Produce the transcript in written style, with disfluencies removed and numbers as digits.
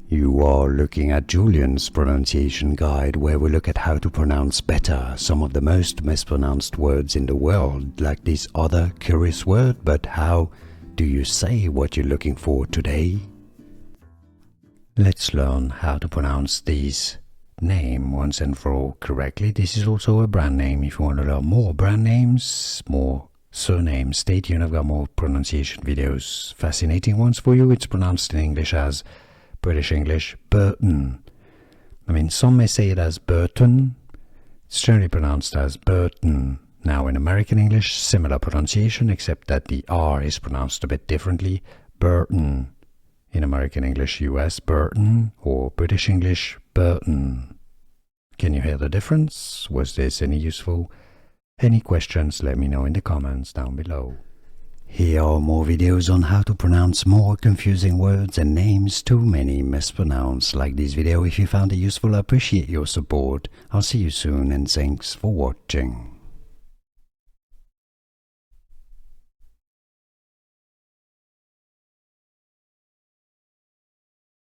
You are looking at Julian's pronunciation guide, where we look at how to pronounce better some of the most mispronounced words in the world, like this other curious word. But how do you say what you're looking for today? Let's learn how to pronounce this name once and for all correctly. This is also a brand name. If you want to learn more brand names, more surnames, stay tuned. I've got more pronunciation videos, fascinating ones for you. It's pronounced in English as British English, Burton. I mean, some may say it as Burton. It's generally pronounced as Burton. Now, in American English, similar pronunciation, except that the R is pronounced a bit differently. Burton. In American English, US, Burton, or British English, Burton. Can you hear the difference? Was this any useful? Any questions, let me know in the comments down below. Here are more videos on how to pronounce more confusing words and names too many mispronounced. Like this video if you found it useful. I appreciate your support. I'll see you soon and thanks for watching.